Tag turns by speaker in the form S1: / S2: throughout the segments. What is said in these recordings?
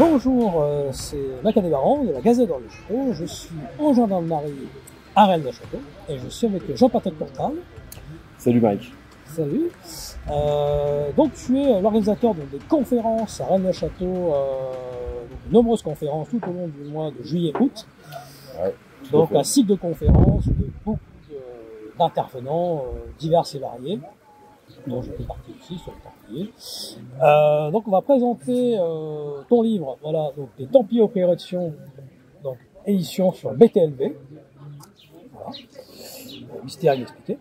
S1: Bonjour, c'est Macadé Baron de la Gazette dans le Château. Je suis en gendarmerie à Rennes-le-Château et je suis avec Jean-Patrick Portal.
S2: Salut Mike.
S1: Salut. Donc tu es l'organisateur des conférences à Rennes-le-Château, de nombreuses conférences tout au long du mois de juillet-août.
S2: Ouais,
S1: donc un cycle de conférences de beaucoup d'intervenants divers et variés, dont je fais partie aussi sur le Templier. Donc on va présenter ton livre, voilà, donc les Templiers aux érections, donc édition sur BTLB, voilà, Mystère inexpliqué,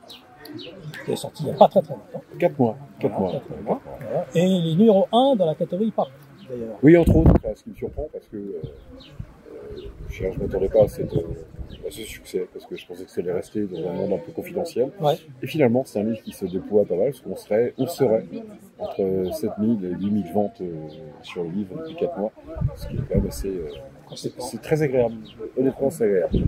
S1: qui est sorti il n'y a pas très longtemps.
S2: 4 mois. 4
S1: Voilà,
S2: mois.
S1: 4 mois, voilà. Et les numéro 1 dans la catégorie parc, d'ailleurs.
S2: Oui, entre autres, ce qui me surprend parce que je ne m'attendais pas à ce succès, parce que je pensais que ça allait rester dans un monde un peu confidentiel.
S1: Ouais.
S2: Et finalement, c'est un livre qui se déploie pas mal, parce qu'on serait entre 7000 et 8000 ventes sur le livre depuis 4 mois, ce qui est quand même assez... c'est très agréable, honnêtement c'est agréable.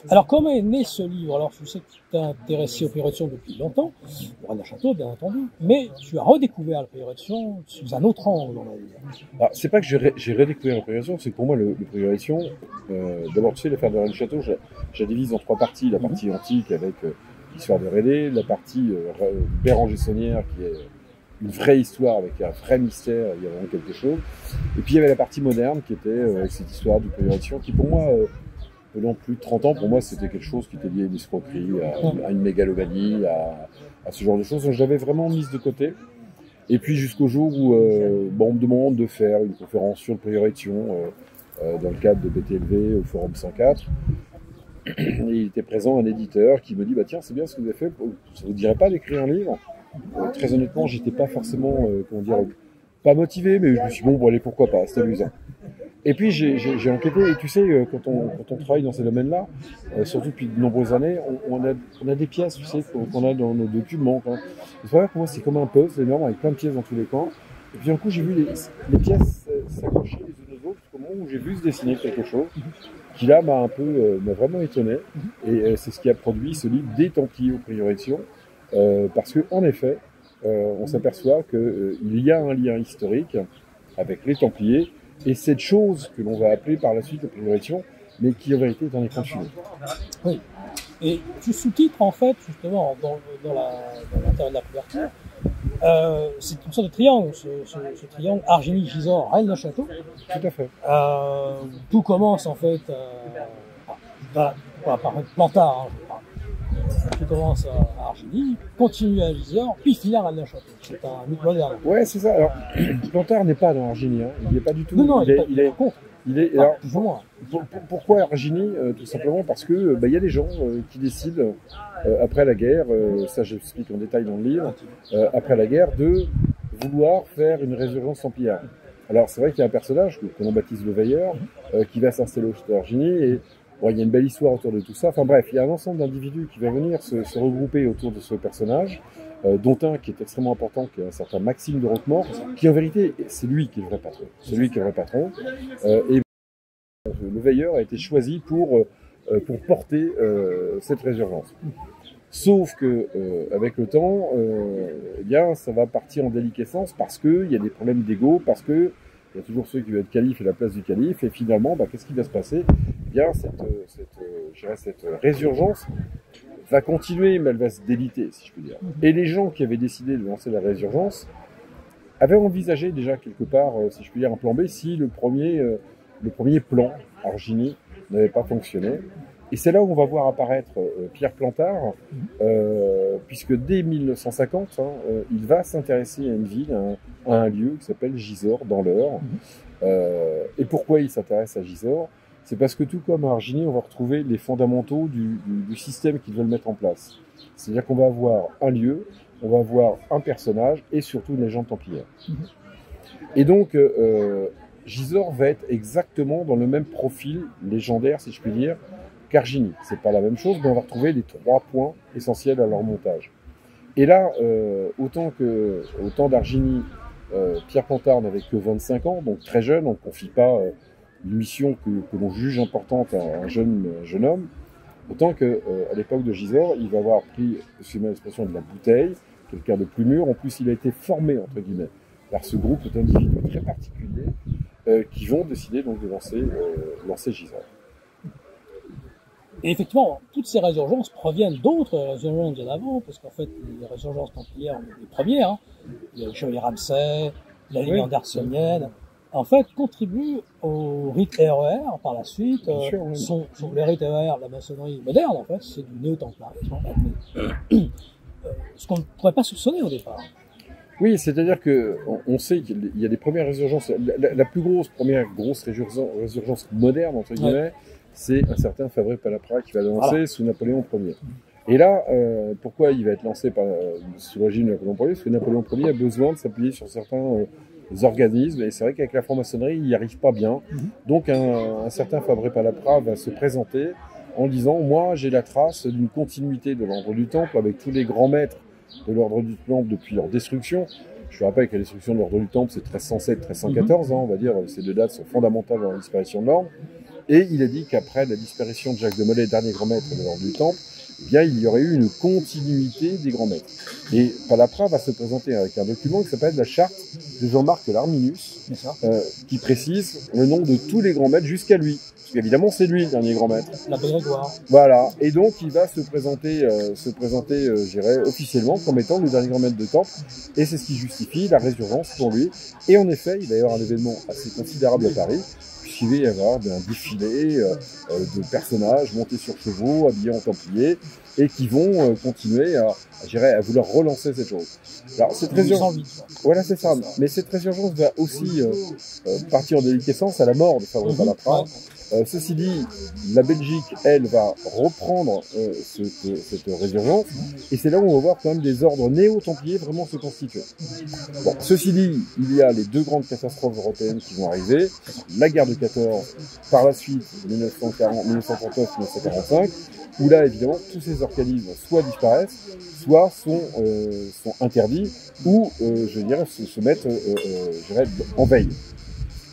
S1: Alors, comment est né ce livre? Alors, je sais que tu t'es intéressé aux pérérections depuis longtemps, au Rennes-le-Château, bien entendu, mais tu as redécouvert la pérérection sous un autre angle dans la vie.
S2: Alors, c'est pas que j'ai redécouvert la pérérection, c'est que pour moi, le pérérection, d'abord, tu sais, l'affaire de Rennes-le-Château, je la divise en 3 parties. La partie antique avec l'histoire de Rélé, la partie Béranger-Saunière, qui est une vraie histoire avec un vrai mystère, il y a vraiment quelque chose. Et puis, il y avait la partie moderne, qui était avec cette histoire du pérérection, qui pour moi... pendant plus de 30 ans, pour moi, c'était quelque chose qui était lié à une escroquerie, à une mégalomanie, à ce genre de choses. Donc, je l'avais vraiment mise de côté. Et puis, jusqu'au jour où on me demande de faire une conférence sur le pérérection dans le cadre de BTLV au Forum 104. Et il était présent un éditeur qui me dit, bah tiens, c'est bien ce que vous avez fait, ça vous dirait pas d'écrire un livre? Très honnêtement, j'étais pas forcément, pas motivé, mais je me suis dit, bon, allez, pourquoi pas, c'est amusant. Et puis j'ai enquêté, et tu sais, quand on travaille dans ces domaines-là, surtout depuis de nombreuses années, on a des pièces, tu sais, qu'on a dans nos documents. C'est vrai, pour moi, c'est comme un puzzle énorme avec plein de pièces dans tous les coins. Et puis d'un coup, j'ai vu les pièces s'accrocher les unes aux autres, jusqu'au moment où j'ai vu se dessiner quelque chose qui là m'a vraiment étonné. Et c'est ce qui a produit ce livre des Templiers aux pérérections, parce que en effet, on s'aperçoit qu'il y a un lien historique avec les Templiers. Et cette chose que l'on va appeler par la suite la pérérection, mais qui en vérité est un écran de fumée.
S1: Oui. Et tu sous-titres en fait, justement, dans l'intérieur de la couverture, c'est une sorte de triangle, ce triangle Arginy-Gisors, Rennes-le-Château.
S2: Tout à fait.
S1: Tout commence en fait par Plantard, hein, qui commence à Arginy, continue à Gisors, puis finit à Rennes-le-Château. C'est un mythe moderne.
S2: Ouais, c'est ça. Alors, Plantard n'est pas dans Arginy, hein. Il n'y est pas du tout.
S1: Non, il est contre.
S2: Alors,
S1: plus ou moins.
S2: pourquoi Arginy? Tout simplement parce que y a des gens qui décident, après la guerre, ça j'explique en détail dans le livre, après la guerre, de vouloir faire une résurgence templière. Alors, c'est vrai qu'il y a un personnage que l'on baptise le Veilleur, qui va s'installer au château d'Arginy, et bon, il y a une belle histoire autour de tout ça. Enfin bref, il y a un ensemble d'individus qui va venir se regrouper autour de ce personnage, dont un qui est extrêmement important, qui est un certain Maxime de Roquemort, qui en vérité, c'est lui qui est le vrai patron. C'est lui qui est le vrai patron. Et le Veilleur a été choisi pour porter cette résurgence. Sauf que avec le temps, eh bien, ça va partir en déliquescence parce qu'il y a des problèmes d'ego, parce que il y a toujours ceux qui veulent être calife et la place du calife, et finalement, qu'est-ce qui va se passer? Eh bien, cette résurgence va continuer, mais elle va se déliter, si je puis dire. Et les gens qui avaient décidé de lancer la résurgence avaient envisagé déjà quelque part, si je puis dire, un plan B, si le premier plan, Arginy, n'avait pas fonctionné. Et c'est là où on va voir apparaître Pierre Plantard, puisque dès 1950, il va s'intéresser à une ville, à un lieu qui s'appelle Gisors, dans l'Eure. Et pourquoi il s'intéresse à Gisors? C'est parce que tout comme à Arginy, on va retrouver les fondamentaux du système qu'ils veulent mettre en place. C'est-à-dire qu'on va avoir un lieu, on va avoir un personnage et surtout une légende templière. Et donc, Gisors va être exactement dans le même profil légendaire, si je puis dire, qu'Arginy. C'est pas la même chose, mais on va retrouver les 3 points essentiels à leur montage. Et là, autant d'Arginy, Pierre Plantard n'avait que 25 ans, donc très jeune, on ne confie pas une mission que l'on juge importante à un jeune homme, autant qu'à l'époque de Gisors, il va avoir pris, excusez-moi l'expression, de la bouteille, quelqu'un de plus mûr. En plus, il a été formé, entre guillemets, par ce groupe d'individus très particuliers qui vont décider donc de lancer Gisèle.
S1: Et effectivement, toutes ces résurgences proviennent d'autres résurgences bien avant, parce qu'en fait, les résurgences templières, les premières, hein, le chevalier Ramsay, la ligne andersonienne, en fait, contribuent au rite RER par la suite. Sont les rites RER, la maçonnerie moderne, en fait, c'est du néo-templarisme, en fait, ce qu'on ne pourrait pas soupçonner au départ.
S2: Oui, c'est-à-dire que on sait qu'il y a des premières résurgences. La plus première grosse résurgence moderne, entre guillemets, c'est un certain Fabre Palapra qui va lancer sous Napoléon Ier. Et là, pourquoi il va être lancé sous le régime de Napoléon Ier? Parce que Napoléon Ier a besoin de s'appuyer sur certains organismes, et c'est vrai qu'avec la franc-maçonnerie, il n'y arrive pas bien. Donc un certain Fabre Palapra va se présenter en disant « Moi, j'ai la trace d'une continuité de l'ordre du Temple avec tous les grands maîtres de l'ordre du Temple depuis leur destruction. » Je rappelle que la destruction de l'ordre du Temple, c'est 1307-1314, on va dire, ces deux dates sont fondamentales dans la disparition de l'ordre. Et il a dit qu'après la disparition de Jacques de Molay, dernier grand maître de l'ordre du Temple, eh bien, il y aurait eu une continuité des grands maîtres. Et Palapra va se présenter avec un document qui s'appelle la charte de Jean-Marc Larminius, qui précise le nom de tous les grands maîtres jusqu'à lui. Parce qu'évidemment, c'est lui le dernier grand maître.
S1: L'abbé Grégoire.
S2: Voilà. Et donc, il va se présenter, je dirais, officiellement comme étant le dernier grand maître de Temple. Et c'est ce qui justifie la résurgence pour lui. Et en effet, il va y avoir un événement assez considérable à Paris. Il va y avoir un défilé de personnages montés sur chevaux, habillés en templiers, et qui vont continuer à vouloir relancer cette chose. Alors, cette résurgence, voilà, c'est ça. Mais cette résurgence va aussi partir en déliquescence à la mort de Fabre Palapra. Ceci dit, la Belgique, elle, va reprendre cette résurgence, et c'est là où on va voir quand même des ordres néo-templiers vraiment se constituer. Bon, ceci dit, il y a les deux grandes catastrophes européennes qui vont arriver, la guerre de 14, par la suite 1939-1945, où là, évidemment, tous ces organismes soit disparaissent, soit sont interdits, ou, je dirais, se mettent en veille.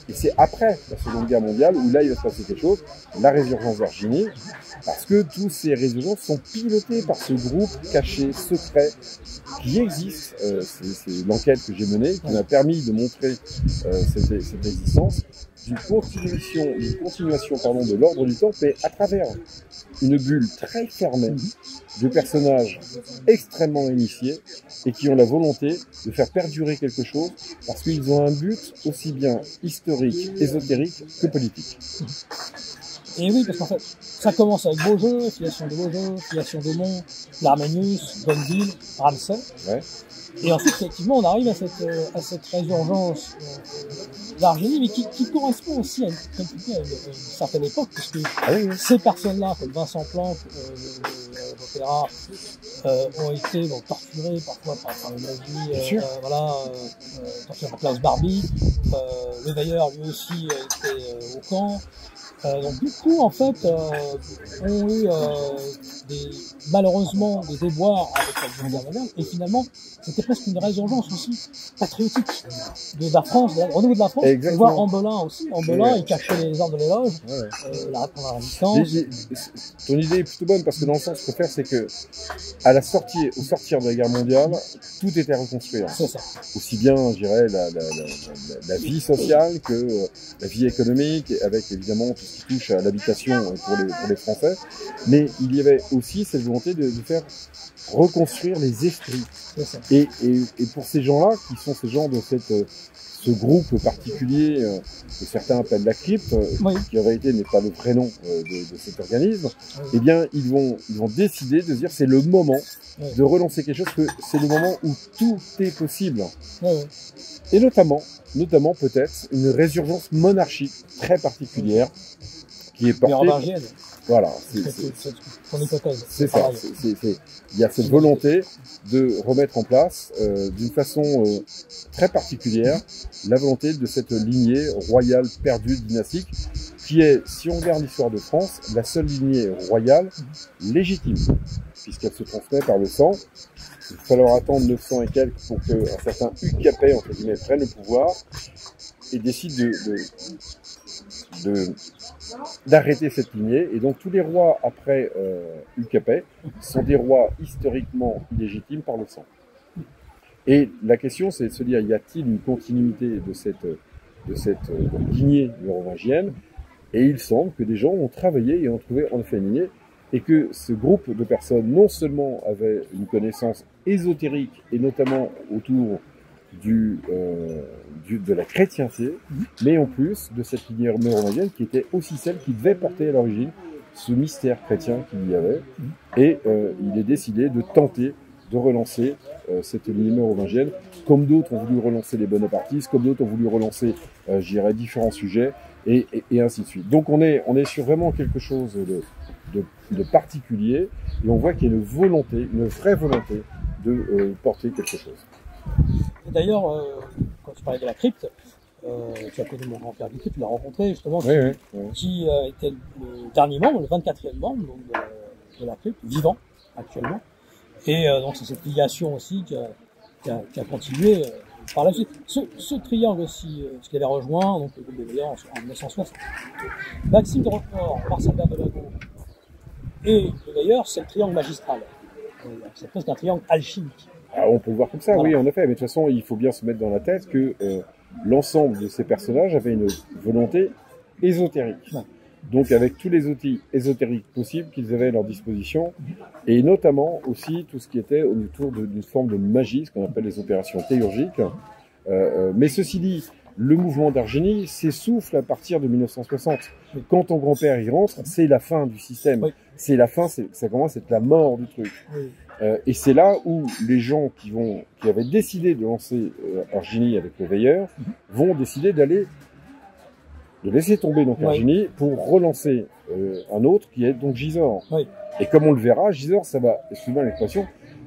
S2: Et c'est après la Seconde Guerre mondiale où là il va se passer quelque chose, la résurgence Virginie, parce que tous ces résurgences sont pilotées par ce groupe caché, secret, qui existe. C'est l'enquête que j'ai menée qui m'a permis de montrer cette existence d'une continuation de l'ordre du temps, mais à travers une bulle très fermée de personnages extrêmement initiés et qui ont la volonté de faire perdurer quelque chose parce qu'ils ont un but aussi bien historique, ésotérique que politique.
S1: Et oui, parce qu'en fait, ça commence avec Beaujeu, filiation de Beaujeu, filiation de Mont, l'Armenius, Bonneville, Ramsay. Ouais. Et ensuite, effectivement, on arrive à cette résurgence d'Argénie, mais qui correspond aussi à une certaine époque, puisque ces personnes-là, comme Vincent Planck, l'opéra, ont été torturées parfois par les nazis, torturés par Klaus Barbie. Le Veilleur, lui aussi, était au camp. Donc beaucoup en fait ont eu malheureusement des déboires avec la Seconde Guerre mondiale, et finalement c'était presque une résurgence aussi patriotique de la France, au niveau de la France. On voit Ambelin aussi, il cachait les ordres de l'éloge, la résistance.
S2: Ton idée est plutôt bonne, parce que dans le sens qu'on peut faire, c'est que au sortir de la guerre mondiale, tout était à reconstruire.
S1: C'est ça.
S2: Aussi bien, je dirais, la vie sociale que la vie économique, avec évidemment tout ce qui touche à l'habitation pour les Français, mais il y avait aussi cette volonté de faire reconstruire les esprits. Et pour ces gens-là, qui sont ces gens de ce groupe particulier que certains appellent la crypte, qui en réalité n'est pas le vrai nom de cet organisme, eh bien ils vont décider de dire c'est le moment de relancer quelque chose, que c'est le moment où tout est possible. Et notamment peut-être une résurgence monarchique très particulière qui est portée. Voilà, c'est ça. Il y a cette volonté de remettre en place, d'une façon très particulière, la volonté de cette lignée royale perdue dynastique, qui est, si on regarde l'histoire de France, la seule lignée royale légitime, puisqu'elle se transmet par le sang. Il va falloir attendre 900 et quelques pour qu'un certain Hugues Capet, entre guillemets, prenne le pouvoir et décide d'arrêter cette lignée. Et donc tous les rois après Hugues Capet sont des rois historiquement illégitimes par le sang. Et la question, c'est de se dire, y a-t-il une continuité de cette de cette lignée mérovingienne. Et il semble que des gens ont travaillé et ont trouvé en effet une lignée, et que ce groupe de personnes non seulement avait une connaissance ésotérique, et notamment autour de la chrétienté, mais en plus de cette lignée mérovingienne qui était aussi celle qui devait porter à l'origine ce mystère chrétien qu'il y avait. Et il est décidé de tenter de relancer cette lignée mérovingienne, comme d'autres ont voulu relancer les bonapartistes, comme d'autres ont voulu relancer, je dirais, différents sujets, et ainsi de suite. Donc on est sur vraiment quelque chose de particulier, et on voit qu'il y a une vraie volonté de porter quelque chose.
S1: D'ailleurs, quand tu parlais de la crypte, tu as connu mon grand-père du crypte, tu l'as rencontré justement,
S2: Oui.
S1: qui était le dernier membre, le 24e membre donc, de la crypte, vivant actuellement. Et donc c'est cette filiation aussi qui a continué par la suite. Ce triangle aussi, ce qui avait rejoint donc, le groupe des veilleurs en 1960. Maxime de Roquefort, Marcel-Albert Delago et le veilleur, c'est le triangle magistral. C'est presque un triangle alchimique.
S2: Ah, on peut le voir comme ça,
S1: voilà.
S2: Oui, en effet. Mais de toute façon, il faut bien se mettre dans la tête que l'ensemble de ces personnages avait une volonté ésotérique. Ouais. Donc avec tous les outils ésotériques possibles qu'ils avaient à leur disposition, et notamment aussi tout ce qui était autour d'une forme de magie, ce qu'on appelle les opérations théurgiques. Mais ceci dit, le mouvement d'Argénie s'essouffle à partir de 1960. Quand ton grand-père y rentre, c'est la fin du système. Oui. C'est la fin, ça commence à être la mort du truc. Oui. Et c'est là où les gens qui avaient décidé de lancer Argénie avec le veilleur vont décider de laisser tomber donc Argénie pour relancer un autre qui est donc Gisors. Oui. Et comme on le verra, Gisors, ça va, excusez-moi l'expression,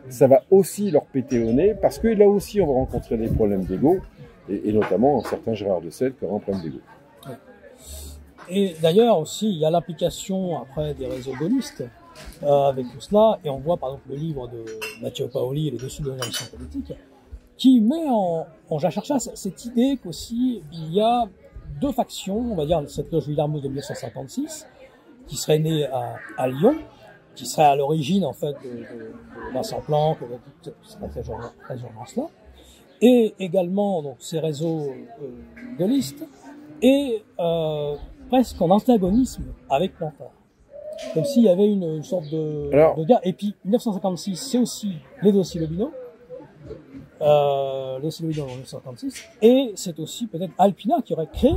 S2: ça va aussi leur péter au nez parce que là aussi on va rencontrer des problèmes d'ego et notamment un certain Gérard de Sède qui aura un problème d'ego.
S1: Oui. Et d'ailleurs aussi, il y a l'application après des réseaux gaullistes avec tout cela, et on voit par exemple le livre de Matteo Paoli et les dessus de l'organisation politique qui met en jachère cette idée qu'aussi il y a deux factions, on va dire cette loge Villermoz de 1956 qui serait née à Lyon, qui serait à l'origine en fait de Vincent Planck, de toute cette résurgence-là, et également donc ces réseaux gaullistes, et presque en antagonisme avec Plantard. Comme s'il y avait une sorte de guerre. Et puis 1956, c'est aussi les dossiers Lobino, en 1956, et c'est aussi peut-être Alpina qui aurait créé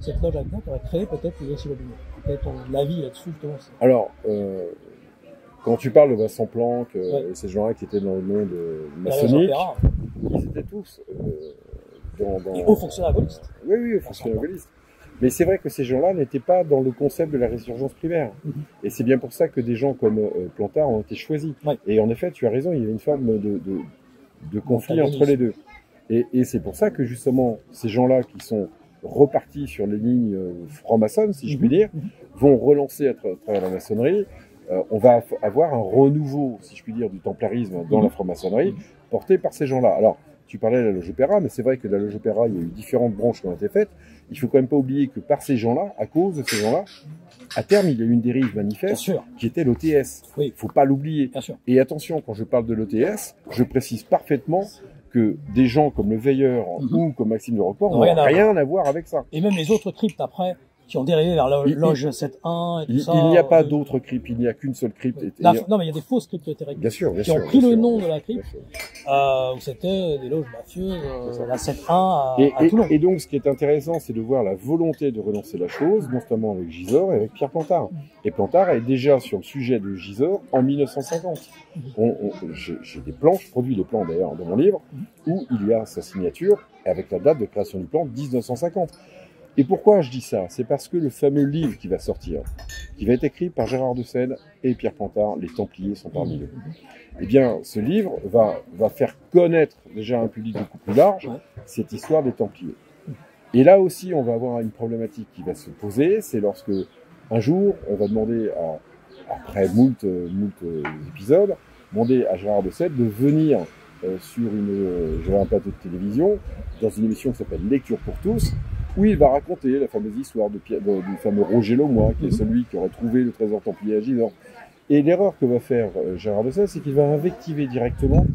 S1: cette loge Alpina qui aurait créé peut-être les dossiers Lobino. Peut-être l'avis là-dessus justement.
S2: Alors, quand tu parles de Vincent Planck et ces gens-là qui étaient dans le monde maçonnique, ils étaient tous
S1: et hauts fonctionnaires gaullistes.
S2: Oui, hauts fonctionnaires gaullistes. Mais c'est vrai que ces gens-là n'étaient pas dans le concept de la résurgence primaire. Et c'est bien pour ça que des gens comme Plantard ont été choisis. Ouais. Et en effet, tu as raison, il y a une forme de conflit entre les deux. Et c'est pour ça que justement, ces gens-là qui sont repartis sur les lignes franc-maçonnes, si je puis dire, vont relancer à travers la maçonnerie. On va avoir un renouveau, si je puis dire, du templarisme dans la franc-maçonnerie, porté par ces gens-là. Alors, tu parlais de la loge Opéra, mais c'est vrai que de la loge Opéra, il y a eu différentes branches qui ont été faites. Il faut quand même pas oublier que par ces gens-là, à cause de ces gens-là, à terme, il y a eu une dérive manifeste qui était l'OTS. Il ne faut pas l'oublier. Et attention, quand je parle de l'OTS, je précise parfaitement que des gens comme le Veilleur ou comme Maxime de Roquefort n'ont rien à voir avec ça.
S1: Et même les autres cryptes après, qui ont dérivé vers la loge 7.1 et tout ça.
S2: Il n'y a pas d'autres cryptes, il n'y a qu'une seule crypte.
S1: Non, mais il y a des fausses cryptes théoriques
S2: qui
S1: ont pris le nom de la crypte, où c'était des loges mafieuses, la 7.1 à Toulon.
S2: Et donc, ce qui est intéressant, c'est de voir la volonté de relancer la chose, notamment avec Gisors et avec Pierre Plantard. Et Plantard est déjà sur le sujet de Gisors en 1950. J'ai des plans, je produis les plans d'ailleurs dans mon livre, où il y a sa signature avec la date de création du plan 1950. Et pourquoi je dis ça? C'est parce que le fameux livre qui va sortir, qui va être écrit par Gérard de Sède et Pierre Plantard, les Templiers sont parmi eux. Eh bien, ce livre va faire connaître déjà à un public beaucoup plus large cette histoire des Templiers. Et là aussi, on va avoir une problématique qui va se poser, c'est lorsque un jour, on va demander après moult épisodes, demander à Gérard de Sède de venir sur un plateau de télévision, dans une émission qui s'appelle Lecture pour tous, où il va raconter la fameuse histoire du fameux Roger Laumois, qui est celui qui aurait trouvé le trésor templier à Gisors. Et l'erreur que va faire Gérard de Sède, c'est qu'il va invectiver directement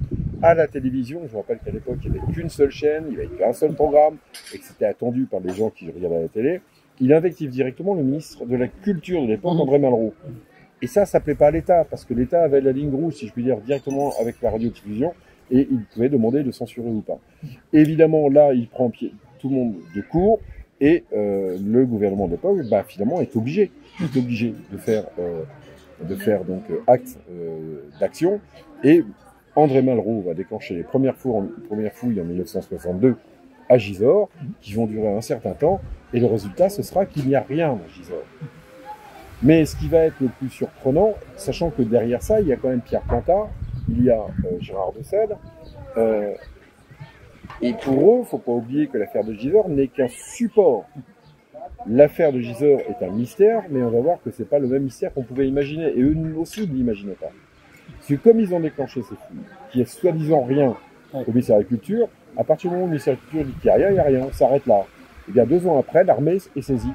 S2: à la télévision. Je vous rappelle qu'à l'époque, il n'y avait qu'une seule chaîne, il n'y avait qu'un seul programme, et que c'était attendu par les gens qui regardaient la télé. Il invective directement le ministre de la Culture de l'époque, André Malraux. Et ça plaît pas à l'État, parce que l'État avait la ligne rouge, si je puis dire, directement avec la radiodiffusion, et il pouvait demander de censurer ou pas. Évidemment, là, il prend tout le monde de court, et le gouvernement de l'époque, finalement, est obligé de faire donc acte d'action. Et André Malraux va déclencher les premières fouilles en 1962 à Gisors, qui vont durer un certain temps, et le résultat, ce sera qu'il n'y a rien à Gisors. Mais ce qui va être le plus surprenant, sachant que derrière ça, il y a quand même Pierre Plantard, il y a Gérard de Sède, et pour eux, faut pas oublier que l'affaire de Gisors n'est qu'un support. L'affaire de Gisors est un mystère, mais on va voir que c'est pas le même mystère qu'on pouvait imaginer, et eux aussi ne l'imaginaient pas. Parce que comme ils ont déclenché ces fouilles, qui est soi-disant rien au ministère de la Culture, à partir du moment où le ministère de la Culture dit qu'il n'y a rien, on s'arrête là. Et bien 2 ans après, l'armée est saisie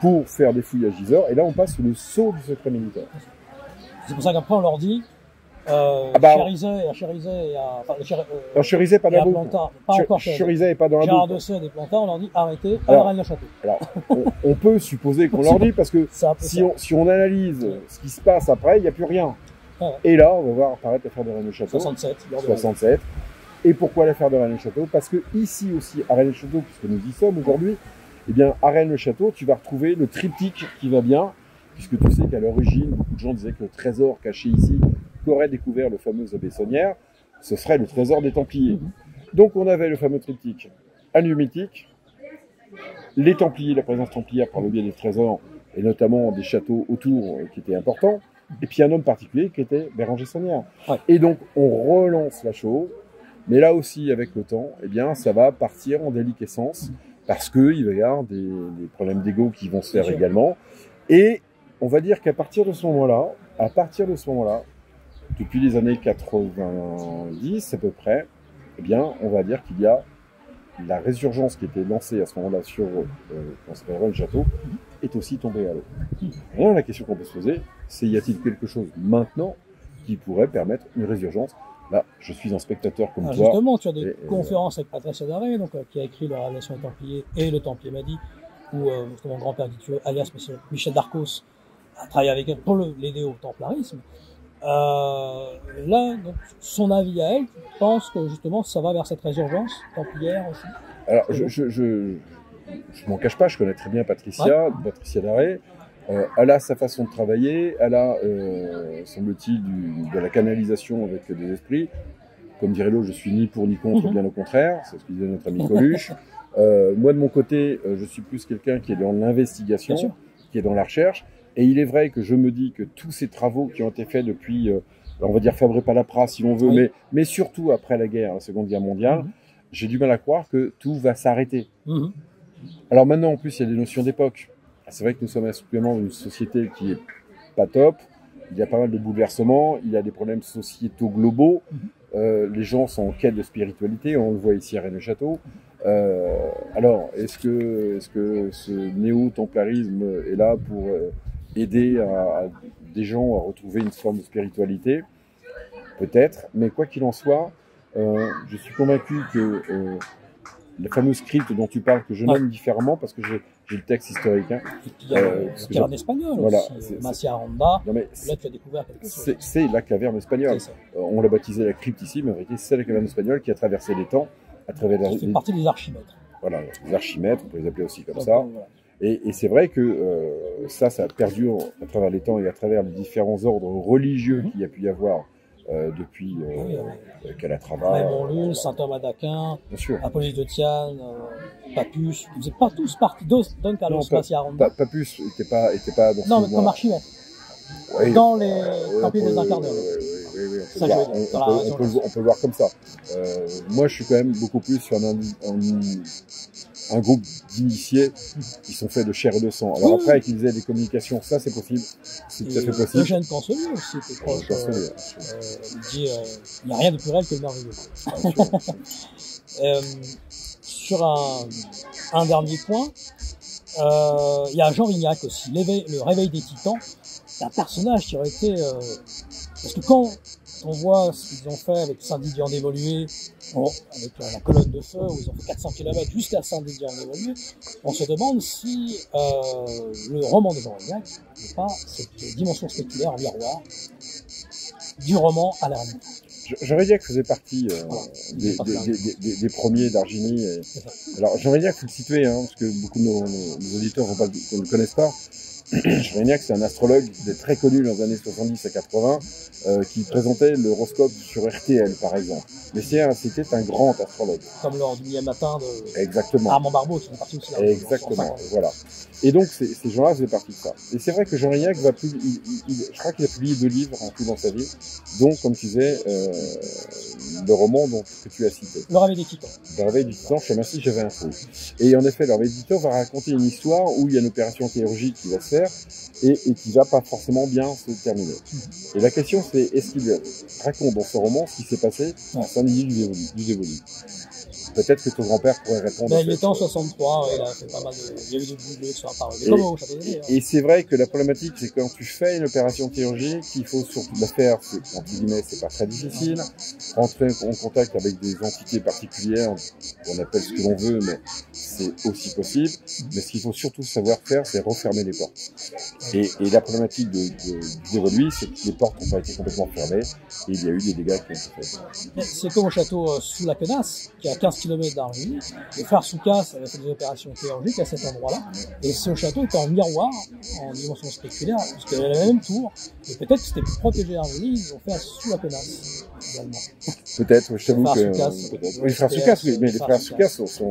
S2: pour faire des fouilles à Gisors, et là on passe sous le sceau du secret militaire.
S1: C'est pour ça qu'après on leur dit,
S2: Cherizet pas dans
S1: Plantard, pas encore
S2: Cherizet est pas dans la
S1: Gérard de Sède et Plantard, on leur dit arrêtez à Rennes-le-Château.
S2: Alors, on peut supposer qu'on leur dit, parce que si on analyse ce qui se passe après, il n'y a plus rien. Et là, on va voir apparaître l'affaire de Rennes-le-Château. 67. Et pourquoi l'affaire de Rennes-le-Château? Parce que ici aussi, à Rennes-le-Château, puisque nous y sommes aujourd'hui, eh bien, à Rennes-le-Château, tu vas retrouver le triptyque qui va bien, puisque tu sais qu'à l'origine, beaucoup de gens disaient que le trésor caché ici, qu'aurait découvert le fameux abbé Saunière, ce serait le trésor des Templiers. Donc on avait le fameux triptyque, un lieu mythique, les Templiers, la présence templière par le biais des trésors, et notamment des châteaux autour qui étaient importants, et puis un homme particulier qui était Béranger Saunière. Et donc on relance la chose, mais là aussi avec le temps, eh bien ça va partir en déliquescence, parce qu'il va y avoir des problèmes d'ego qui vont se faire également. Et on va dire qu'à partir de ce moment-là, depuis les années 90 à peu près, eh bien, on va dire qu'il y a la résurgence qui était lancée à ce moment-là sur Rennes-le-Château est aussi tombée à l'eau. Là, la question qu'on peut se poser, c'est y a-t-il quelque chose maintenant qui pourrait permettre une résurgence? Là, je suis un spectateur comme toi.
S1: Justement, tu as des conférences avec Patricia Daré, donc qui a écrit La relation des Templiers et Le Templier Madi, où mon grand-père habitué, alias Michel Darcos, a travaillé avec elle pour l'aider au templarisme. Là, donc, son avis à elle, tu penses que justement ça va vers cette résurgence templière aussi?
S2: Alors, je m'en cache pas, je connais très bien Patricia Daré. Elle a sa façon de travailler, elle a, semble-t-il, de la canalisation avec des esprits. Comme dirait l'autre, je suis ni pour ni contre, bien au contraire, c'est ce que disait notre ami Coluche. Moi, de mon côté, je suis plus quelqu'un qui est dans l'investigation, qui est dans la recherche. Et il est vrai que je me dis que tous ces travaux qui ont été faits depuis, on va dire Fabré-Palaprat si l'on veut, mais surtout après la guerre, la Seconde Guerre mondiale, j'ai du mal à croire que tout va s'arrêter. Alors maintenant, en plus, il y a des notions d'époque. C'est vrai que nous sommes actuellement dans une société qui est pas top. Il y a pas mal de bouleversements, il y a des problèmes sociétaux globaux. Les gens sont en quête de spiritualité, on le voit ici à Rennes-le-Château. Alors, est-ce que ce néo-templarisme est là pour aider à des gens à retrouver une forme de spiritualité? Peut-être, mais quoi qu'il en soit, je suis convaincu que le fameux script dont tu parles, que je nomme différemment parce que j'ai le texte historique.
S1: Il y a la caverne espagnole aussi, Macia Ronda. Là, tu as découvert quelque chose.
S2: C'est la caverne espagnole. On l'a baptisé la crypte ici, mais en vérité, c'est la caverne espagnole qui a traversé les temps.
S1: Ça fait partie des archimètres.
S2: Voilà, les archimètres, on peut les appeler aussi comme ça. Voilà. Et c'est vrai que ça a perdu à travers les temps et à travers les différents ordres religieux qu'il y a pu y avoir depuis Calatrava.
S1: Raymond Lull, saint Thomas d'Aquin, Apollinaire de Thiane, Papus, ils faisaient pas tous partie Don Carlos Macia Ronda.
S2: Papus était pas dans ce
S1: non, mais comme archimètre. Dans les Templiers des Incarneurs.
S2: On peut le voir comme ça. Moi, je suis quand même beaucoup plus sur un groupe d'initiés qui sont faits de chair et de sang. Alors après, qu'ils aient des communications, ça c'est possible. C'est tout à fait possible.
S1: Eugène Cancelier aussi était proche. Il dit il n'y a rien de plus réel que le merveilleux. Sur un dernier point, Il y a Jean Rignac aussi, le réveil des titans. C'est un personnage qui aurait été... parce que quand on voit ce qu'ils ont fait avec Saint-Didier en évolué, avec la colonne de feu, où ils ont fait 400 km jusqu'à Saint-Didier en évolué, on se demande si le roman de Jean Rignac n'est pas cette dimension spéculaire, miroir, du roman à la réalité.
S2: Jean Rignac faisait partie des premiers d'Argini. Alors Jean Rignac, faut le situer, hein, parce que beaucoup de nos auditeurs ne le connaissent pas. Jean Rignac, c'est un astrologue qui était très connu dans les années 70 à 80, qui présentait l'horoscope sur RTL, par exemple. Mais c'était un grand astrologue.
S1: Comme lors du millième matin de
S2: Exactement.
S1: Armand Barbeau, qui est parti aussi là.
S2: Exactement, voilà. Et donc, ces gens-là faisaient partie de ça. Et c'est vrai que Jean Rignac je crois qu'il a publié 2 livres en tout dans sa vie, dont, comme tu disais, le roman que tu as cité.
S1: Le réveil des titans.
S2: Le réveil du titan, je te remercie, j'avais un faux. Et en effet, le réveil du titan va raconter une histoire où il y a une opération chirurgique qui va se faire et qui va pas forcément bien se terminer. Et la question, c'est, est-ce qu'il raconte dans ce roman ce qui s'est passé à Saint-Didier du Dévolu? Peut-être que ton grand-père pourrait répondre.
S1: Ben, il était en 63, il a fait pas mal de... Il y a eu des boulots qui sont apparus.
S2: Et c'est vrai que la problématique, c'est que quand tu fais une opération chirurgique, il faut surtout la faire, entre guillemets, c'est pas très difficile. Rentrer en contact avec des entités particulières, on appelle ce que l'on veut, mais c'est aussi possible. Mais ce qu'il faut surtout savoir faire, c'est refermer les portes. Et la problématique du Dévolu, c'est que les portes n'ont pas été complètement fermées, et il y a eu des dégâts qui ont été faits.
S1: C'est comme au château sous la Pénasse, qui est à 15 km d'Argini. Les frères Soucasse avaient fait des opérations chirurgiques à cet endroit-là. Et ce château était en miroir, en dimension spéculaire, puisqu'il y avait la même tour. Et peut-être que c'était pour protéger Argini, ils ont fait sous la Pénasse, également.
S2: Peut-être, je t'avoue que... Oui, les frères Soucasse, oui, mais les frères Soucasse sont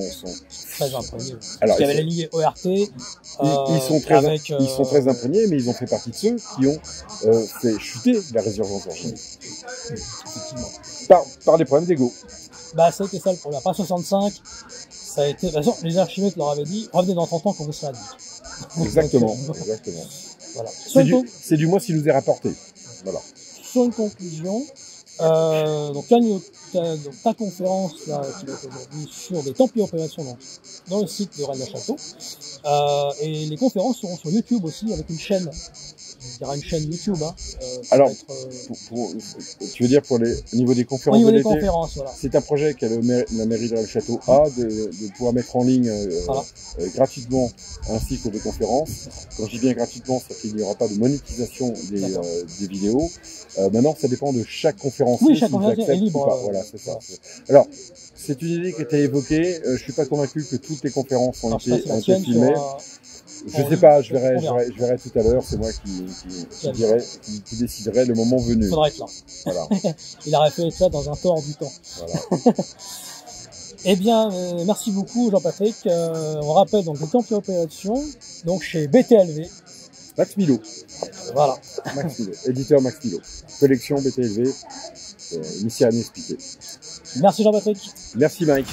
S1: très imprégnés.
S2: Alors,
S1: il y avait la lignée ORT.
S2: Ils sont très imprégnés, mais ils ont fait partie de ceux qui ont fait chuter la résurgence d'Argini. Par des problèmes d'ego.
S1: Bah, ça a été ça le problème. Après 65, ça a été, de toute façon, les archimètres leur avaient dit, revenez dans 30 ans quand vous serez adulte.
S2: Exactement, exactement.
S1: Voilà.
S2: C'est du moins ce qui nous est rapporté. Voilà.
S1: Sur une conclusion, donc ta conférence, là, qui va être aujourd'hui sur des Templiers opérations, donc, dans le site de Rennes Château, et les conférences seront sur YouTube aussi, avec une chaîne. Il y aura une chaîne YouTube, hein.
S2: Alors, tu veux dire au niveau des conférences?
S1: Au niveau des conférences, voilà.
S2: C'est un projet que la mairie de Rennes Château a, de pouvoir mettre en ligne gratuitement un cycle de conférences. Quand je dis bien gratuitement, c'est qu'il n'y aura pas de monétisation des vidéos. Maintenant, ça dépend de chaque conférencier.
S1: Oui, chaque conférencier est libre.
S2: Voilà, c'est ça. Alors, c'est une idée qui a été évoquée. Je suis pas convaincu que toutes les conférences ont été filmées. Je sais pas, je verrai tout à l'heure, c'est moi qui déciderai le moment venu.
S1: Il faudrait être là.
S2: Voilà.
S1: Il aurait fait ça dans un temps du temps.
S2: Voilà.
S1: Eh bien, merci beaucoup Jean-Patrick. On rappelle donc le Templiers Opération, donc chez BTLV.
S2: Max Milo.
S1: Voilà.
S2: Max Milo, éditeur Max Milo. Collection BTLV, initiée à m'expliquer.
S1: Merci Jean-Patrick.
S2: Merci Mike.